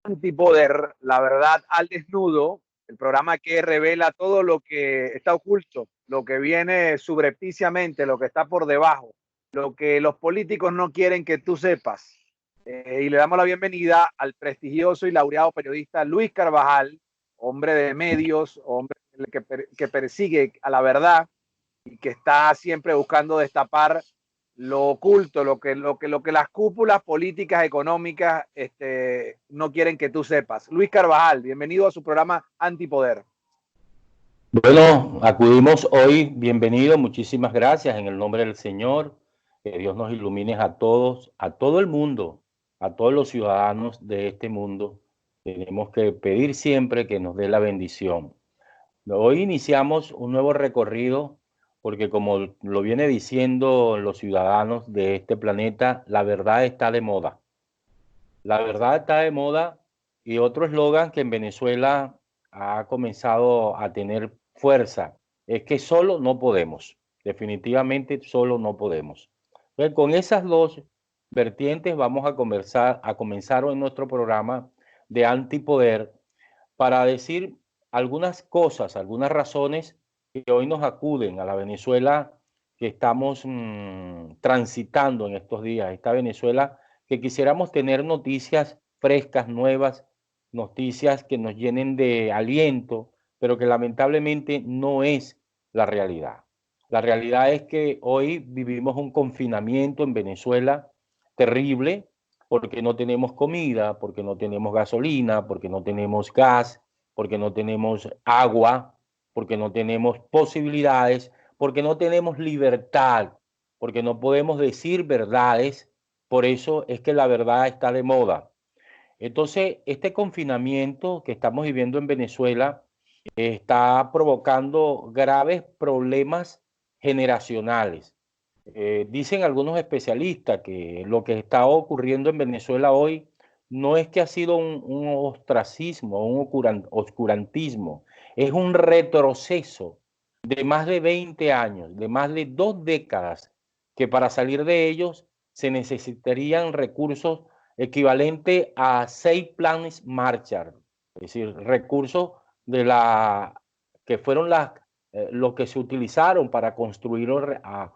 Antipoder, la verdad al desnudo, el programa que revela todo lo que está oculto, lo que viene subrepticiamente, lo que está por debajo, lo que los políticos no quieren que tú sepas. Y le damos la bienvenida al prestigioso y laureado periodista Luis Carvajal, hombre de medios, hombre que persigue a la verdad y que está siempre buscando destapar lo oculto, lo que las cúpulas políticas, económicas no quieren que tú sepas. Luis Carvajal, bienvenido a su programa Antipoder. Bueno, acudimos hoy, bienvenido, muchísimas gracias en el nombre del Señor, que Dios nos ilumine a todos, a todo el mundo, a todos los ciudadanos de este mundo. Tenemos que pedir siempre que nos dé la bendición. Hoy iniciamos un nuevo recorrido porque como lo viene diciendo los ciudadanos de este planeta, la verdad está de moda. La verdad está de moda y otro eslogan que en Venezuela ha comenzado a tener fuerza es que solo no podemos, definitivamente solo no podemos. Entonces, con esas dos vertientes vamos a comenzar hoy nuestro programa de Antipoder para decir algunas cosas, algunas razones que hoy nos acuden a la Venezuela que estamos transitando en estos días, esta Venezuela que quisiéramos tener noticias frescas, nuevas, noticias que nos llenen de aliento, pero que lamentablemente no es la realidad. La realidad es que hoy vivimos un confinamiento en Venezuela terrible porque no tenemos comida, porque no tenemos gasolina, porque no tenemos gas, porque no tenemos agua, porque no tenemos posibilidades, porque no tenemos libertad, porque no podemos decir verdades. Por eso es que la verdad está de moda. Entonces, este confinamiento que estamos viviendo en Venezuela está provocando graves problemas generacionales. Dicen algunos especialistas que lo que está ocurriendo en Venezuela hoy no es que ha sido un ostracismo, un oscurantismo, es un retroceso de más de 20 años, de más de 2 décadas, que para salir de ellos se necesitarían recursos equivalentes a 6 planes Marshall, es decir, recursos de la que fueron los que se utilizaron para construir a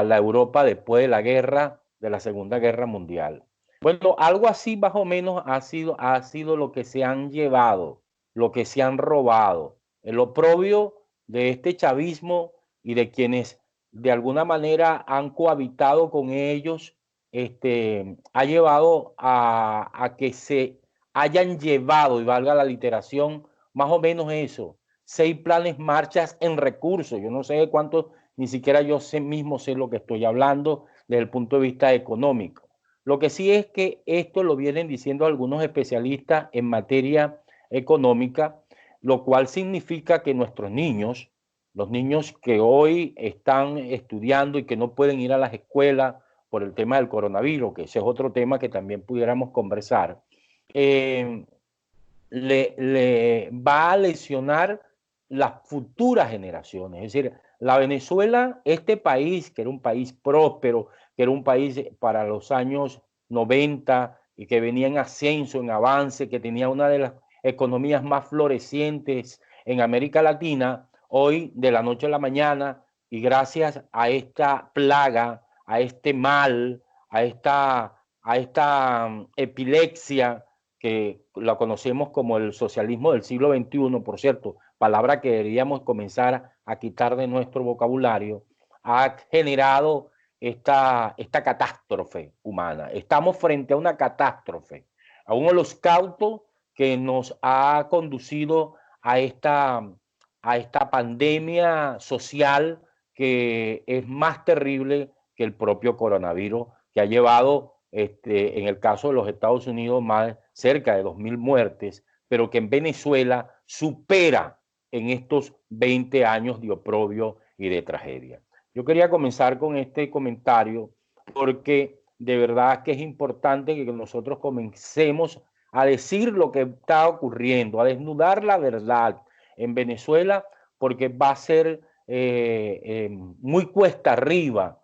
la Europa después de la guerra, de la Segunda Guerra Mundial. Bueno, algo así más o menos ha sido lo que se han llevado, lo que se han robado. El oprobio de este chavismo y de quienes de alguna manera han cohabitado con ellos, ha llevado a que se hayan llevado, y valga la literación, más o menos eso, 6 planes marchas en recursos. Yo no sé de cuántos, ni siquiera yo mismo sé lo que estoy hablando desde el punto de vista económico. Lo que sí es que esto lo vienen diciendo algunos especialistas en materia económica, lo cual significa que nuestros niños, los niños que hoy están estudiando y que no pueden ir a las escuelas por el tema del coronavirus, que ese es otro tema que también pudiéramos conversar, eh, le va a lesionar las futuras generaciones. Es decir, la Venezuela, este país, que era un país próspero, que era un país para los años 90 y que venía en ascenso, en avance, que tenía una de las economías más florecientes en América Latina, hoy de la noche a la mañana, y gracias a esta plaga, a este mal, a esta epilepsia, que la conocemos como el socialismo del siglo XXI, por cierto, palabra que deberíamos comenzar a quitar de nuestro vocabulario, ha generado esta catástrofe humana. Estamos frente a una catástrofe, a uno de los cautos que nos ha conducido a esta pandemia social que es más terrible que el propio coronavirus, que ha llevado, en el caso de los Estados Unidos, más cerca de 2.000 muertes, pero que en Venezuela supera en estos 20 años de oprobio y de tragedia. Yo quería comenzar con este comentario porque de verdad que es importante que nosotros comencemos a decir lo que está ocurriendo, a desnudar la verdad en Venezuela, porque va a ser muy cuesta arriba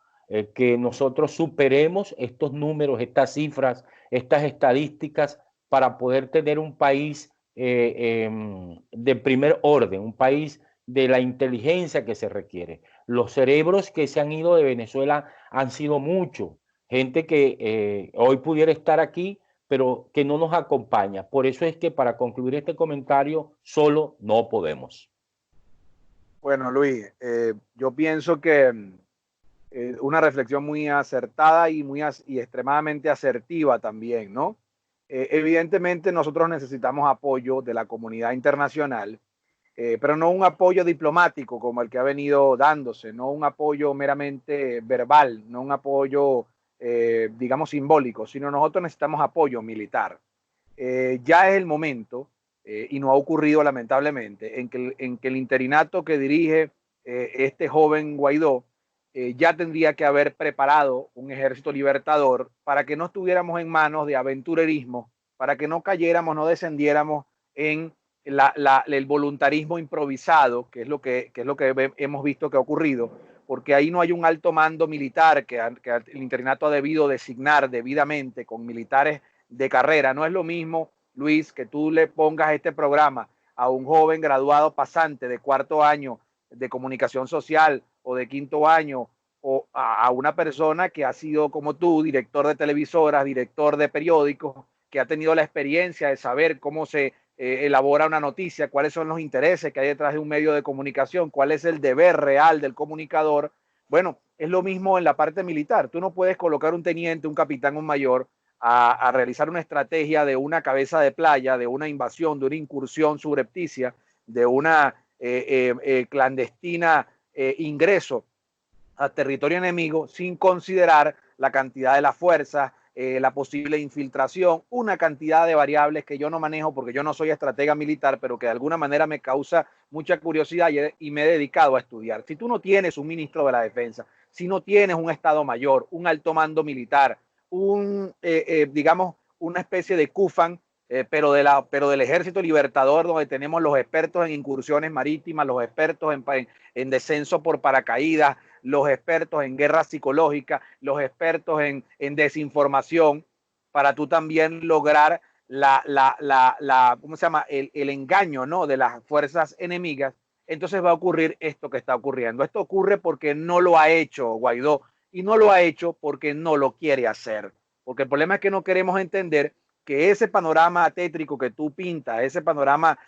que nosotros superemos estos números, estas cifras, estas estadísticas para poder tener un país de primer orden, un país de la inteligencia que se requiere. Los cerebros que se han ido de Venezuela han sido muchos, gente que hoy pudiera estar aquí, pero que no nos acompaña. Por eso es que para concluir este comentario, solo no podemos. Bueno, Luis, yo pienso que una reflexión muy acertada y y extremadamente asertiva también, ¿no? Evidentemente nosotros necesitamos apoyo de la comunidad internacional, pero no un apoyo diplomático como el que ha venido dándose, no un apoyo meramente verbal, no un apoyo, digamos, simbólico, sino nosotros necesitamos apoyo militar. Ya es el momento, y no ha ocurrido lamentablemente, en que el interinato que dirige este joven Guaidó ya tendría que haber preparado un ejército libertador para que no estuviéramos en manos de aventurerismo, para que no cayéramos, no descendiéramos en el voluntarismo improvisado, que es lo que hemos visto que ha ocurrido, porque ahí no hay un alto mando militar que el interinato ha debido designar debidamente con militares de carrera. No es lo mismo, Luis, que tú le pongas este programa a un joven graduado pasante de cuarto año de comunicación social o de quinto año, o a una persona que ha sido como tú, director de televisoras, director de periódicos, que ha tenido la experiencia de saber cómo se elabora una noticia, cuáles son los intereses que hay detrás de un medio de comunicación, cuál es el deber real del comunicador. Bueno, es lo mismo en la parte militar. Tú no puedes colocar un teniente, un capitán, un mayor a realizar una estrategia de una cabeza de playa, de una invasión, de una incursión subrepticia, de una clandestina ingreso a territorio enemigo sin considerar la cantidad de las fuerzas, la posible infiltración, una cantidad de variables que yo no manejo porque yo no soy estratega militar, pero que de alguna manera me causa mucha curiosidad y me he dedicado a estudiar. Si tú no tienes un ministro de la defensa, si no tienes un estado mayor, un alto mando militar, digamos, una especie de CUFAN, pero del Ejército Libertador, donde tenemos los expertos en incursiones marítimas, los expertos en descenso por paracaídas, los expertos en guerra psicológica, los expertos en desinformación, para tú también lograr ¿cómo se llama? El engaño, ¿no?, de las fuerzas enemigas. Entonces va a ocurrir esto que está ocurriendo. Esto ocurre porque no lo ha hecho Guaidó, y no lo ha hecho porque no lo quiere hacer. Porque el problema es que no queremos entender que ese panorama tétrico que tú pintas, ese panorama,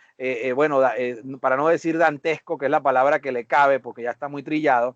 bueno, para no decir dantesco, que es la palabra que le cabe porque ya está muy trillado,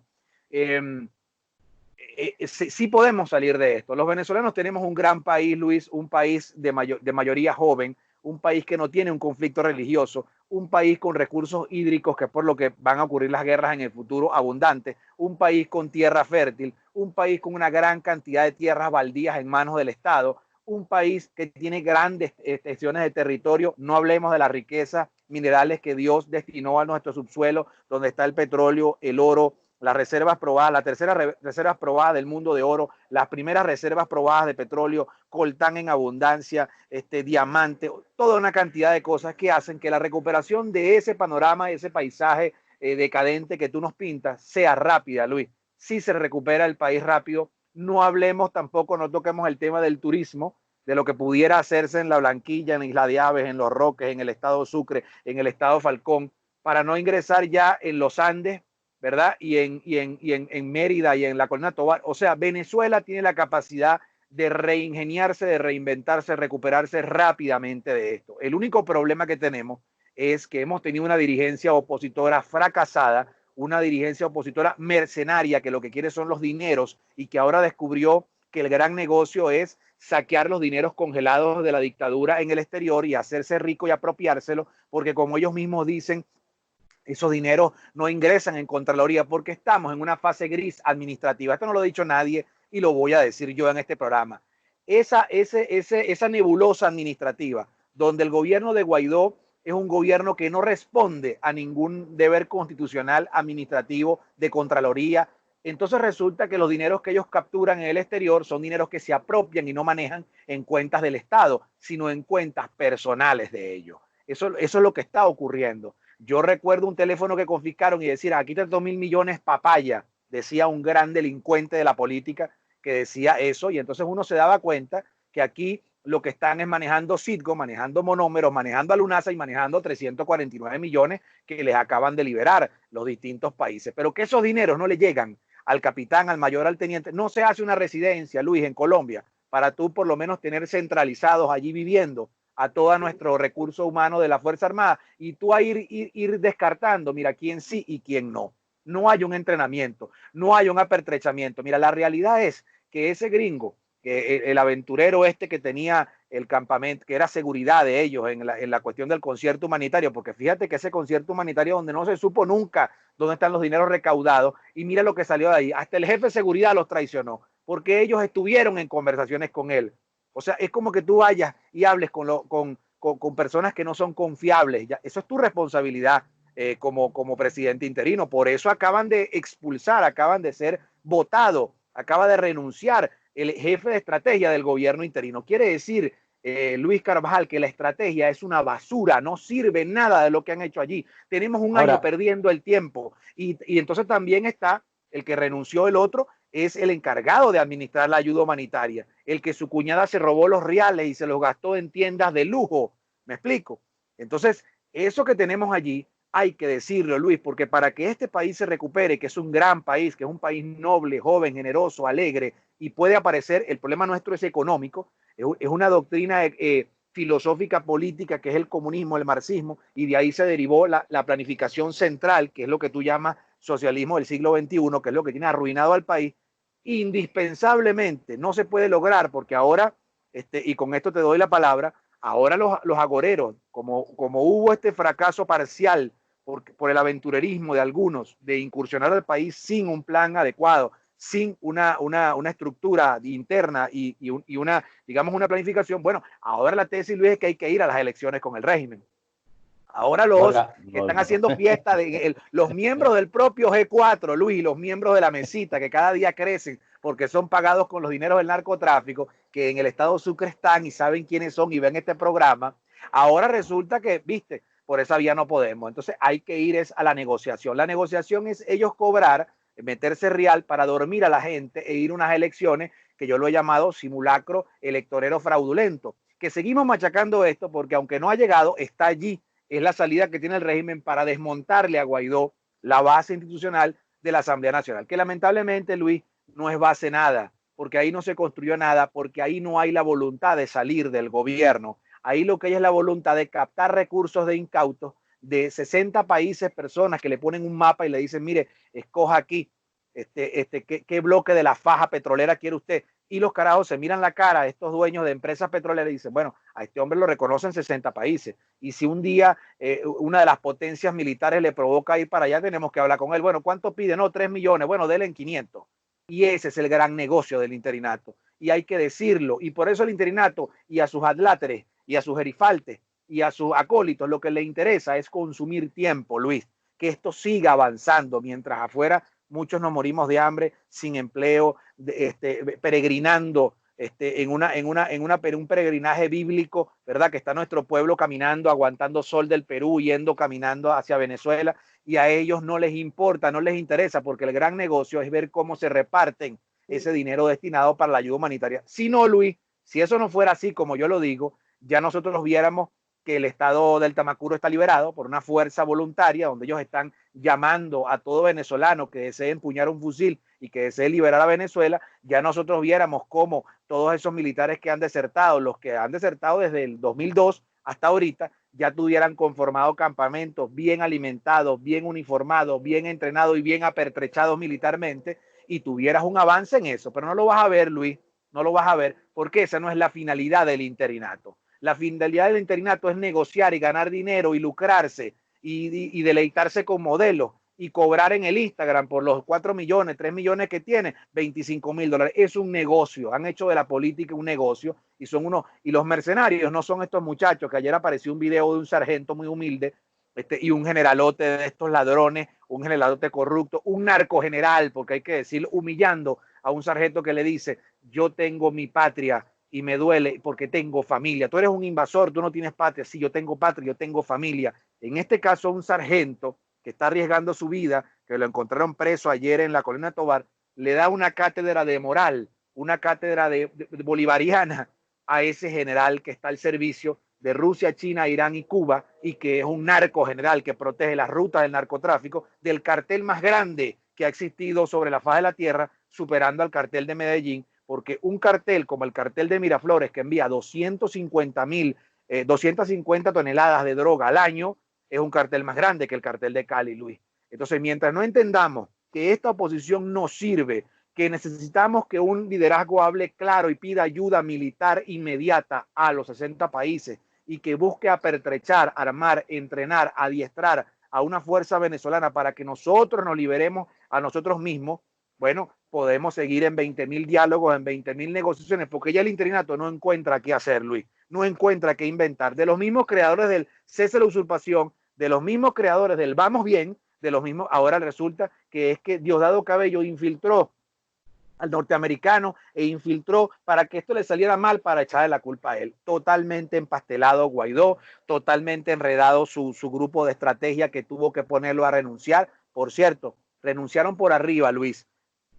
sí podemos salir de esto. Los venezolanos tenemos un gran país, Luis, un país de mayoría joven, un país que no tiene un conflicto religioso, un país con recursos hídricos, que es por lo que van a ocurrir las guerras en el futuro, abundantes, un país con tierra fértil, un país con una gran cantidad de tierras baldías en manos del Estado, un país que tiene grandes extensiones de territorio. No hablemos de las riquezas minerales que Dios destinó a nuestro subsuelo, donde está el petróleo, el oro, las reservas probadas, la tercera reservas probadas del mundo de oro, las primeras reservas probadas de petróleo, coltán en abundancia, diamante, toda una cantidad de cosas que hacen que la recuperación de ese panorama, ese paisaje decadente que tú nos pintas, sea rápida, Luis. Si se recupera el país rápido, no hablemos tampoco, no toquemos el tema del turismo, de lo que pudiera hacerse en La Blanquilla, en Isla de Aves, en Los Roques, en el estado Sucre, en el estado Falcón, para no ingresar ya en los Andes, ¿verdad? En Mérida y en la Colina Tobar. O sea, Venezuela tiene la capacidad de reingeniarse, de reinventarse, recuperarse rápidamente de esto. El único problema que tenemos es que hemos tenido una dirigencia opositora fracasada, una dirigencia opositora mercenaria, que lo que quiere son los dineros, y que ahora descubrió que el gran negocio es saquear los dineros congelados de la dictadura en el exterior y hacerse rico y apropiárselo, porque como ellos mismos dicen, esos dineros no ingresan en Contraloría porque estamos en una fase gris administrativa. Esto no lo ha dicho nadie y lo voy a decir yo en este programa. Esa nebulosa administrativa, donde el gobierno de Guaidó es un gobierno que no responde a ningún deber constitucional administrativo de Contraloría. Entonces resulta que los dineros que ellos capturan en el exterior son dineros que se apropian y no manejan en cuentas del Estado, sino en cuentas personales de ellos. Eso es lo que está ocurriendo. Yo recuerdo un teléfono que confiscaron y decir, aquí 3.000 millones papaya, decía un gran delincuente de la política que decía eso, y entonces uno se daba cuenta que aquí lo que están es manejando Citgo, manejando monómeros, manejando a Lunasa y manejando 349 millones que les acaban de liberar los distintos países. Pero que esos dineros no le llegan al capitán, al mayor, al teniente. No se hace una residencia, Luis, en Colombia, para tú por lo menos tener centralizados allí viviendo a todo nuestro recurso humano de la Fuerza Armada y tú a ir descartando, mira, quién sí y quién no. No hay un entrenamiento, no hay un apertrechamiento. Mira, la realidad es que ese gringo, que el aventurero este que tenía el campamento, que era seguridad de ellos en la cuestión del concierto humanitario, porque fíjate que ese concierto humanitario donde no se supo nunca dónde están los dineros recaudados, y mira lo que salió de ahí, hasta el jefe de seguridad los traicionó, porque ellos estuvieron en conversaciones con él. O sea, es como que tú vayas y hables con personas que no son confiables. Ya, eso es tu responsabilidad como presidente interino. Por eso acaban de expulsar, acaban de ser votados, acaba de renunciar el jefe de estrategia del gobierno interino. Quiere decir, Luis Carvajal, que la estrategia es una basura, no sirve nada de lo que han hecho allí. Tenemos un año perdiendo el tiempo. Y entonces también está el que renunció, el otro, es el encargado de administrar la ayuda humanitaria, el que su cuñada se robó los reales y se los gastó en tiendas de lujo. ¿Me explico? Entonces, eso que tenemos allí, hay que decirlo, Luis, porque para que este país se recupere, que es un gran país, que es un país noble, joven, generoso, alegre, y puede aparecer, el problema nuestro es económico, es una doctrina filosófica política que es el comunismo, el marxismo, y de ahí se derivó la planificación central, que es lo que tú llamas socialismo del siglo XXI, que es lo que tiene arruinado al país. Indispensablemente no se puede lograr porque ahora, y con esto te doy la palabra, ahora los agoreros, como hubo este fracaso parcial por el aventurerismo de algunos de incursionar al país sin un plan adecuado, sin una estructura interna y una, digamos, una planificación, bueno, ahora la tesis, Luis, es que hay que ir a las elecciones con el régimen. Ahora los que están haciendo fiesta, los miembros del propio G4, Luis, los miembros de la mesita, que cada día crecen porque son pagados con los dineros del narcotráfico, que en el estado Sucre están y saben quiénes son y ven este programa, ahora resulta que, viste, por esa vía no podemos. Entonces hay que ir es a la negociación. La negociación es ellos cobrar, meterse real para dormir a la gente e ir a unas elecciones que yo lo he llamado simulacro electorero fraudulento. Que seguimos machacando esto porque aunque no ha llegado, está allí. Es la salida que tiene el régimen para desmontarle a Guaidó la base institucional de la Asamblea Nacional, que lamentablemente, Luis, no es base nada, porque ahí no se construyó nada, porque ahí no hay la voluntad de salir del gobierno. Ahí lo que hay es la voluntad de captar recursos de incautos de 60 países, personas que le ponen un mapa y le dicen, mire, escoja aquí, ¿qué bloque de la faja petrolera quiere usted? Y los carajos se miran la cara a estos dueños de empresas petroleras y dicen, bueno, a este hombre lo reconocen 60 países. Y si un día una de las potencias militares le provoca ir para allá, tenemos que hablar con él. Bueno, ¿cuánto pide? No, 3 millones. Bueno, denle en 500. Y ese es el gran negocio del interinato. Y hay que decirlo. Y por eso el interinato y a sus adláteres y a sus gerifaltes y a sus acólitos lo que le interesa es consumir tiempo, Luis. Que esto siga avanzando mientras afuera muchos nos morimos de hambre, sin empleo, peregrinando en un peregrinaje bíblico, ¿verdad? Que está nuestro pueblo caminando, aguantando sol del Perú, yendo, caminando hacia Venezuela, y a ellos no les importa, no les interesa, porque el gran negocio es ver cómo se reparten ese dinero destinado para la ayuda humanitaria. Si no, Luis, si eso no fuera así, como yo lo digo, ya nosotros viéramos que el estado del Tamacuro está liberado por una fuerza voluntaria donde ellos están llamando a todo venezolano que desee empuñar un fusil y que desee liberar a Venezuela, ya nosotros viéramos cómo todos esos militares que han desertado, los que han desertado desde el 2002 hasta ahorita, ya tuvieran conformado campamentos bien alimentados, bien uniformados, bien entrenados y bien apertrechados militarmente, y tuvieras un avance en eso. Pero no lo vas a ver, Luis, no lo vas a ver, porque esa no es la finalidad del interinato. La finalidad del interinato es negociar y ganar dinero y lucrarse y deleitarse con modelos y cobrar en el Instagram por los 4 millones, 3 millones que tiene, $25,000. Es un negocio. Han hecho de la política un negocio y son unos, y los mercenarios no son estos muchachos que ayer apareció un video de un sargento muy humilde y un generalote de estos ladrones, un generalote corrupto, un narcogeneral, porque hay que decir, humillando a un sargento que le dice, yo tengo mi patria y me duele porque tengo familia. Tú eres un invasor, tú no tienes patria. Sí, yo tengo patria, yo tengo familia. En este caso, un sargento que está arriesgando su vida, que lo encontraron preso ayer en la Colina Tovar, le da una cátedra de moral, una cátedra de bolivariana a ese general que está al servicio de Rusia, China, Irán y Cuba, y que es un narco general que protege las rutas del narcotráfico, del cartel más grande que ha existido sobre la faz de la tierra, superando al cartel de Medellín, porque un cartel como el cartel de Miraflores, que envía 250 toneladas de droga al año, es un cartel más grande que el cartel de Cali, Luis. Entonces, mientras no entendamos que esta oposición no sirve, que necesitamos que un liderazgo hable claro y pida ayuda militar inmediata a los 60 países y que busque apertrechar, armar, entrenar, adiestrar a una fuerza venezolana para que nosotros nos liberemos a nosotros mismos, bueno, podemos seguir en 20.000 diálogos, en 20.000 negociaciones, porque ya el interinato no encuentra qué hacer, Luis, no encuentra qué inventar. De los mismos creadores del cese de la usurpación, de los mismos creadores del vamos bien, de los mismos, ahora resulta que es que Diosdado Cabello infiltró al norteamericano e infiltró para que esto le saliera mal para echarle la culpa a él. Totalmente empastelado Guaidó, totalmente enredado su grupo de estrategia que tuvo que ponerlo a renunciar. Por cierto, renunciaron por arriba, Luis,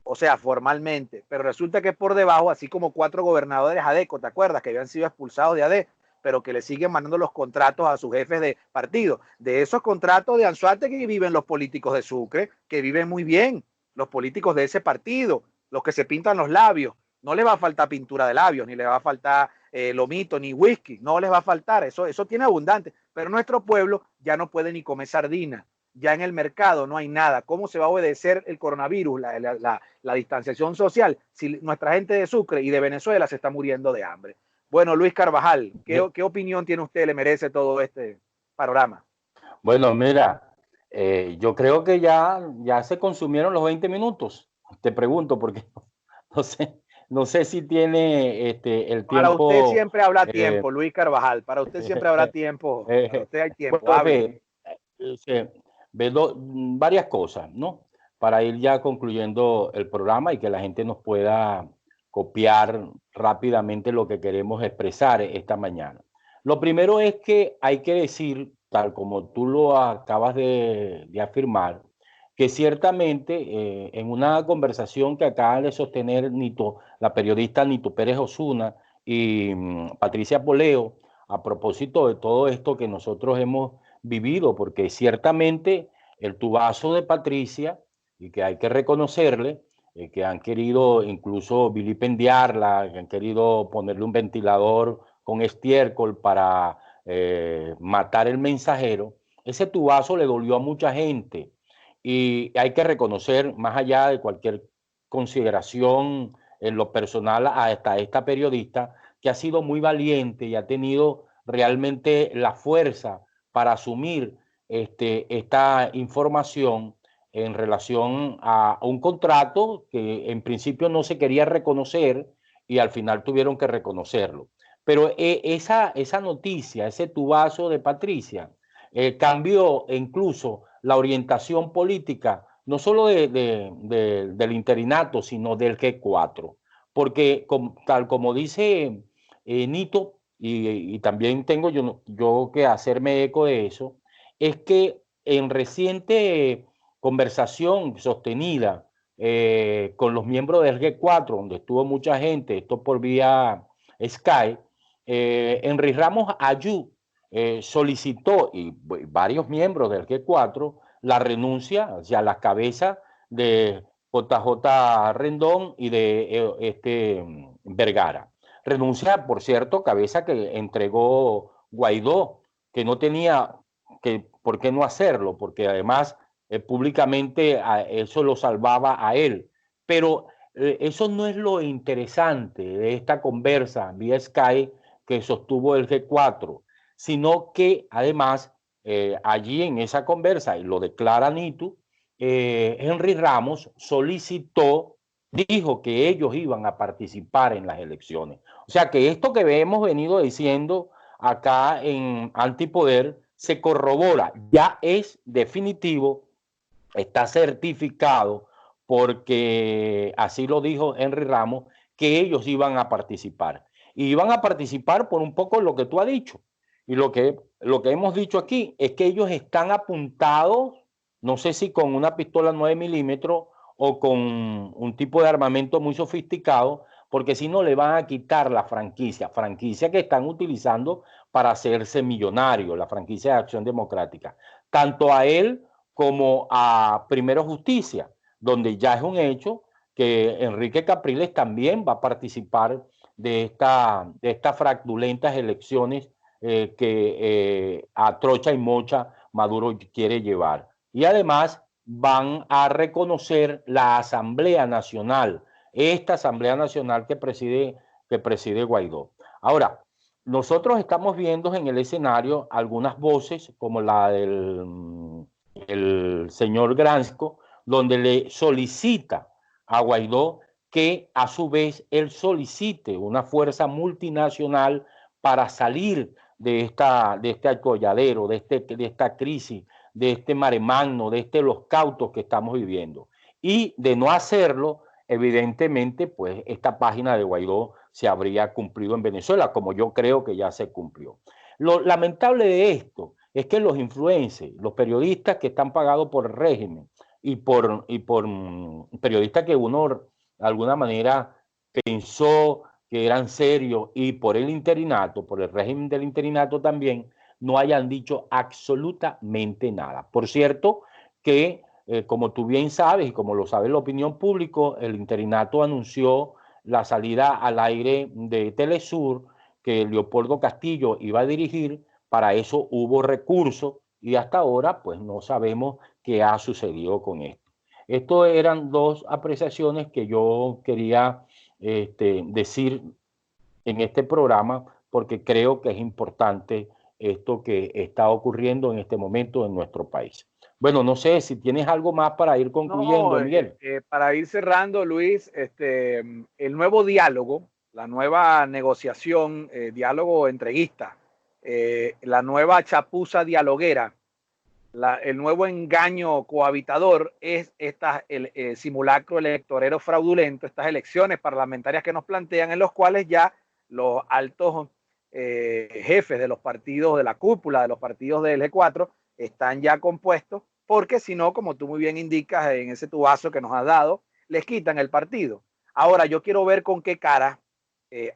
o sea, formalmente, pero resulta que por debajo, así como 4 gobernadores ADECO, ¿te acuerdas? Que habían sido expulsados de AD, pero que le siguen mandando los contratos a sus jefes de partido. De esos contratos de Anzoátegui viven los políticos de Sucre, que viven muy bien, los políticos de ese partido, los que se pintan los labios. No les va a faltar pintura de labios, ni les va a faltar lomito, ni whisky, no les va a faltar, eso tiene abundante, pero nuestro pueblo ya no puede ni comer sardina, ya en el mercado no hay nada. ¿Cómo se va a obedecer el coronavirus, la distanciación social, si nuestra gente de Sucre y de Venezuela se está muriendo de hambre? Bueno, Luis Carvajal, ¿qué opinión tiene usted? ¿Le merece todo este panorama? Bueno, mira, yo creo que ya se consumieron los 20 minutos. Te pregunto porque no sé, no sé si tiene el Para usted tiempo. siempre habrá eh, tiempo, Luis Carvajal. Para usted siempre habrá tiempo. Para eh, usted hay tiempo. bueno, Hable. ve varias cosas, ¿no? Para ir ya concluyendo el programa y que la gente nos pueda copiar rápidamente lo que queremos expresar esta mañana. Lo primero es que hay que decir, tal como tú lo acabas de afirmar, que ciertamente en una conversación que acaba de sostener la periodista Nito Pérez Osuna y Patricia Poleo, a propósito de todo esto que nosotros hemos vivido, porque ciertamente el tubazo de Patricia, y que hay que reconocerle, que han querido incluso vilipendiarla, que han querido ponerle un ventilador con estiércol para matar el mensajero, ese tubazo le dolió a mucha gente. Y hay que reconocer, más allá de cualquier consideración en lo personal, hasta esta periodista, que ha sido muy valiente y ha tenido realmente la fuerza para asumir esta información en relación a un contrato que en principio no se quería reconocer y al final tuvieron que reconocerlo. Pero esa noticia, ese tubazo de Patricia, cambió incluso la orientación política, no solo del interinato, sino del G4. Porque tal como dice Nito, y también tengo yo que hacerme eco de eso, es que en reciente conversación sostenida con los miembros del G4, donde estuvo mucha gente, esto por vía Skype, Henry Ramos Ayú solicitó, y varios miembros del G4, la renuncia hacia la cabeza de JJ Rendón y de Vergara. Renuncia, por cierto, cabeza que entregó Guaidó, que no tenía por qué no hacerlo, porque además públicamente eso lo salvaba a él. Pero eso no es lo interesante de esta conversa vía Sky que sostuvo el G4, sino que además allí en esa conversa, y lo declara Nitu, Henry Ramos solicitó, dijo que ellos iban a participar en las elecciones. O sea que esto que hemos venido diciendo acá en Antipoder se corrobora, ya es definitivo, está certificado, porque así lo dijo Henry Ramos, que ellos iban a participar. Y iban a participar por un poco lo que tú has dicho. Y lo que hemos dicho aquí es que ellos están apuntados, no sé si con una pistola 9 milímetros o con un tipo de armamento muy sofisticado, porque si no le van a quitar la franquicia que están utilizando para hacerse millonario, la franquicia de Acción Democrática, tanto a él como a Primero Justicia, donde ya es un hecho que Enrique Capriles también va a participar de estas fraudulentas elecciones que a trocha y mocha Maduro quiere llevar. Y además van a reconocer la Asamblea Nacional, esta Asamblea Nacional que preside Guaidó. Ahora, nosotros estamos viendo en el escenario algunas voces, como la del el señor Gransko, donde le solicita a Guaidó que a su vez él solicite una fuerza multinacional para salir de este atolladero, de esta crisis, de este mare magno, de los cautos que estamos viviendo. Y de no hacerlo, evidentemente, pues esta página de Guaidó se habría cumplido en Venezuela, como yo creo que ya se cumplió. Lo lamentable de esto es que los influencers, los periodistas que están pagados por el régimen y por periodistas que uno de alguna manera pensó que eran serios y por el interinato, por el régimen del interinato también, no hayan dicho absolutamente nada. Por cierto, que como tú bien sabes y como lo sabe la opinión pública, el interinato anunció la salida al aire de Telesur que Leopoldo Castillo iba a dirigir. Para eso hubo recursos y hasta ahora pues no sabemos qué ha sucedido con esto. Esto eran dos apreciaciones que yo quería decir en este programa porque creo que es importante esto que está ocurriendo en este momento en nuestro país. Bueno, no sé si tienes algo más para ir concluyendo, No, Miguel. para ir cerrando, Luis, el nuevo diálogo, la nueva negociación, diálogo entreguista, la nueva chapuza dialoguera, el nuevo engaño cohabitador es el simulacro electorero fraudulento, estas elecciones parlamentarias que nos plantean, en los cuales ya los altos jefes de los partidos, de la cúpula de los partidos del G4, están ya compuestos, porque si no, como tú muy bien indicas en ese tubazo que nos has dado, les quitan el partido. Ahora, yo quiero ver con qué cara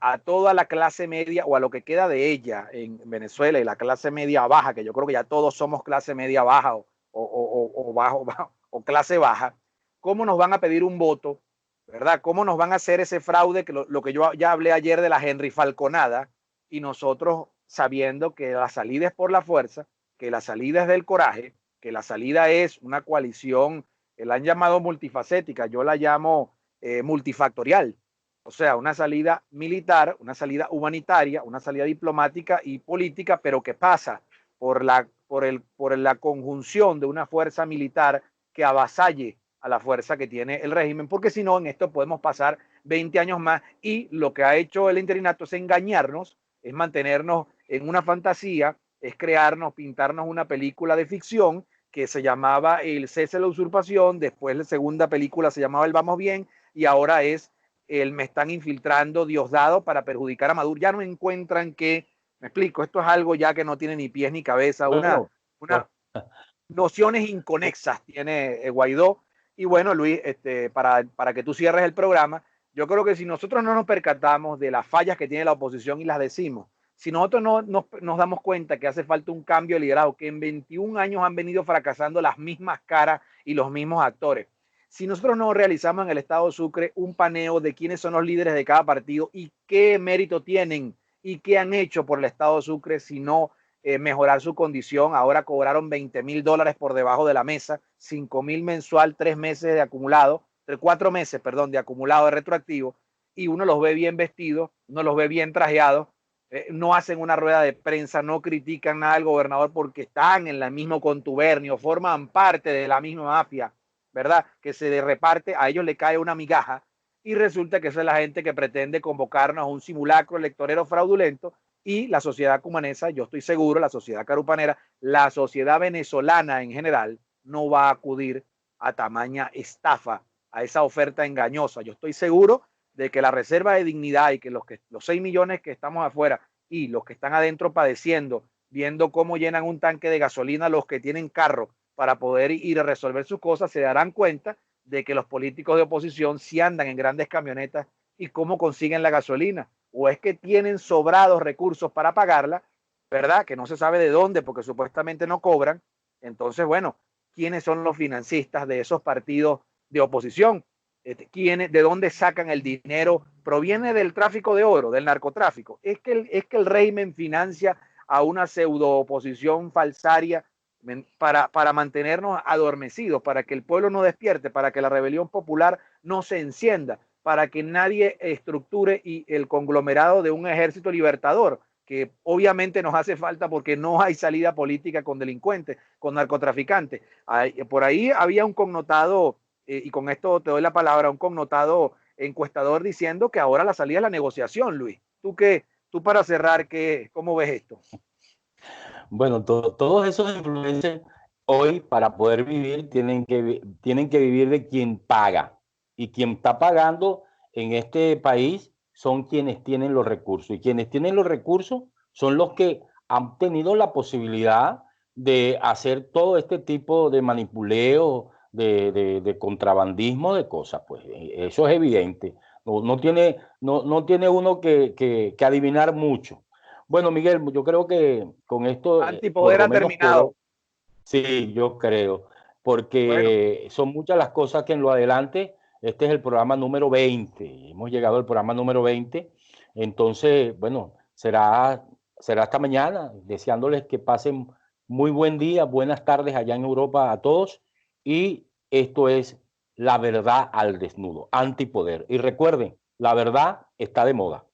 a toda la clase media o a lo que queda de ella en Venezuela y la clase media baja, que yo creo que ya todos somos clase media baja o bajo o clase baja, ¿cómo nos van a pedir un voto? ¿Verdad? ¿Cómo nos van a hacer ese fraude? Que lo que yo ya hablé ayer de la Henry Falconada, y nosotros sabiendo que la salida es por la fuerza, que la salida es del coraje, que la salida es una coalición, la han llamado multifacética, yo la llamo multifactorial. O sea, una salida militar, una salida humanitaria, una salida diplomática y política, pero que pasa por la conjunción de una fuerza militar que avasalle a la fuerza que tiene el régimen, porque si no, en esto podemos pasar 20 años más y lo que ha hecho el interinato es engañarnos, es mantenernos en una fantasía, es crearnos, pintarnos una película de ficción que se llamaba El cese de la usurpación, después la segunda película se llamaba El vamos bien y ahora es el me están infiltrando Diosdado para perjudicar a Maduro. Ya no encuentran que, me explico, esto es algo ya que no tiene ni pies ni cabeza, Bueno, una nociones inconexas tiene Guaidó. Y bueno, Luis, para que tú cierres el programa, yo creo que si nosotros no nos percatamos de las fallas que tiene la oposición y las decimos, si nosotros no nos damos cuenta que hace falta un cambio de liderazgo, que en 21 años han venido fracasando las mismas caras y los mismos actores, si nosotros no realizamos en el Estado de Sucre un paneo de quiénes son los líderes de cada partido y qué mérito tienen y qué han hecho por el Estado de Sucre, si no mejorar su condición. Ahora cobraron $20,000 por debajo de la mesa, 5,000 mensual, 3 meses de acumulado, 4 meses, perdón, de acumulado de retroactivo, y uno los ve bien vestidos, uno los ve bien trajeados, no hacen una rueda de prensa, no critican nada al gobernador porque están en el mismo contubernio, forman parte de la misma mafia, ¿verdad? Que se reparte, a ellos le cae una migaja y resulta que esa es la gente que pretende convocarnos a un simulacro electorero fraudulento y la sociedad cumanesa, yo estoy seguro, la sociedad carupanera, la sociedad venezolana en general, no va a acudir a tamaña estafa, a esa oferta engañosa. Yo estoy seguro de que la reserva de dignidad y que los 6 millones que estamos afuera y los que están adentro padeciendo, viendo cómo llenan un tanque de gasolina los que tienen carro para poder ir a resolver sus cosas, se darán cuenta de que los políticos de oposición sí andan en grandes camionetas y cómo consiguen la gasolina. O es que tienen sobrados recursos para pagarla, ¿verdad? Que no se sabe de dónde porque supuestamente no cobran. Entonces, bueno, ¿quiénes son los financistas de esos partidos de oposición? ¿De dónde sacan el dinero? ¿Proviene del tráfico de oro, del narcotráfico? Es que el régimen financia a una pseudo oposición falsaria para mantenernos adormecidos, para que el pueblo no despierte, para que la rebelión popular no se encienda, para que nadie estructure el conglomerado de un ejército libertador, que obviamente nos hace falta porque no hay salida política con delincuentes, con narcotraficantes. Por ahí había un connotado, y con esto te doy la palabra, un connotado encuestador diciendo que ahora la salida es la negociación, Luis. Tú para cerrar, ¿cómo ves esto? Bueno, todos esos influencers hoy para poder vivir tienen que vivir de quien paga. Y quien está pagando en este país son quienes tienen los recursos. Y quienes tienen los recursos son los que han tenido la posibilidad de hacer todo este tipo de manipuleo, de contrabandismo de cosas. Pues eso es evidente. No tiene uno que adivinar mucho. Bueno, Miguel, yo creo que con esto, por Antipoder lo ha menos por hoy, terminado. sí, yo creo, Bueno, porque son muchas las cosas que en lo adelante, este es el programa número 20, hemos llegado al programa número 20, entonces, bueno, será hasta mañana, deseándoles que pasen muy buen día, buenas tardes allá en Europa a todos, y esto es La Verdad al Desnudo, Antipoder. Y recuerden, la verdad está de moda.